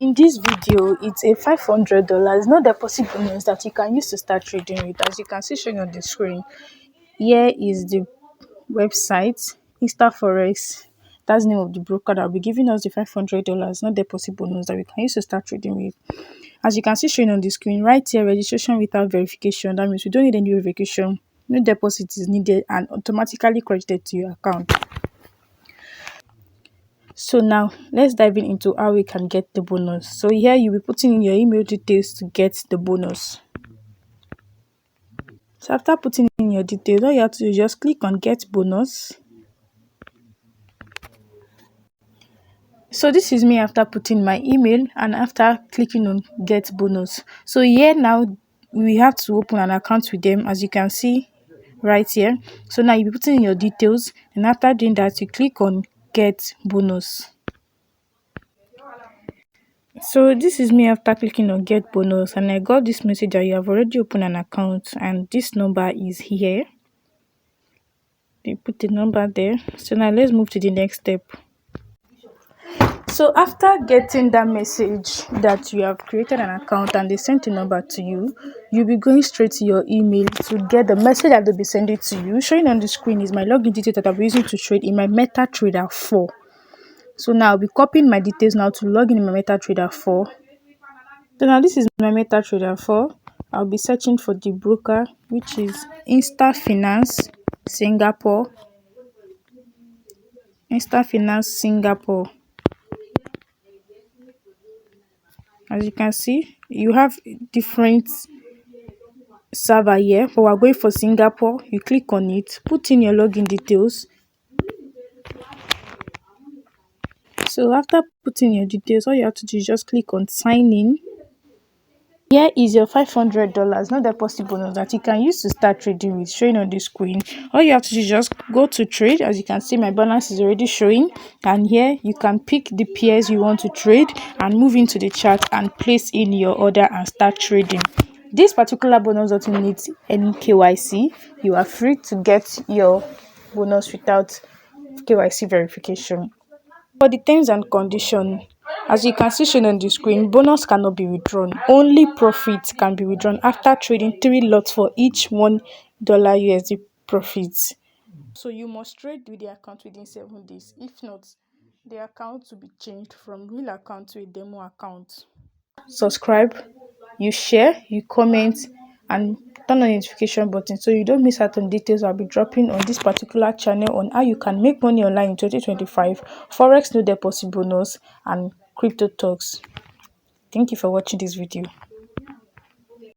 In this video, it's a $500 no deposit bonus that you can use to start trading with. As you can see showing on the screen, here is the website, Forex. That's the name of the broker that will be giving us the $500 no deposit bonus that we can use to start trading with. As you can see showing on the screen, right here, registration without verification. That means we don't need any verification. No deposit is needed and automatically credited to your account. So now let's dive into how we can get the bonus. So here you'll be putting in your email details to get the bonus. So after putting in your details, all you have to do is just click on get bonus. So this is me after putting my email and after clicking on get bonus. So here now we have to open an account with them, as you can see right here. So now you'll be putting in your details, and after doing that you click on get bonus. So this is me after clicking on get bonus, and I got this message that you have already opened an account and this number is here. You put the number there. So now let's move to the next step. So after getting that message that you have created an account and they sent a number to you, you'll be going straight to your email to get the message that they'll be sending to you. Showing on the screen is my login details that I'll be using to trade in my MetaTrader 4. So now I'll be copying my details now to log in my MetaTrader 4. So now this is my MetaTrader 4. I'll be searching for the broker, which is Finance Singapore. Finance Singapore. As you can see, you have different server here, but we're going for Singapore. You click on it, put in your login details. So after putting your details, all you have to do is just click on sign in. Here is your $500 no deposit bonus that you can use to start trading with, showing on the screen. All you have to do is just go to trade. As you can see, my balance is already showing, and here you can pick the pairs you want to trade and move into the chart and place in your order and start trading. This particular bonus doesn't need any KYC. You are free to get your bonus without KYC verification. For the terms and conditions, as you can see shown on the screen, bonus cannot be withdrawn. Only profit can be withdrawn after trading 3 lots for each $1 USD profit. So you must trade with the account within 7 days. If not, the account will be changed from real account to a demo account. Subscribe, you share, you comment, and turn on the notification button so you don't miss out on details I'll be dropping on this particular channel on how you can make money online in 2025, Forex no deposit bonus, and crypto talks. Thank you for watching this video.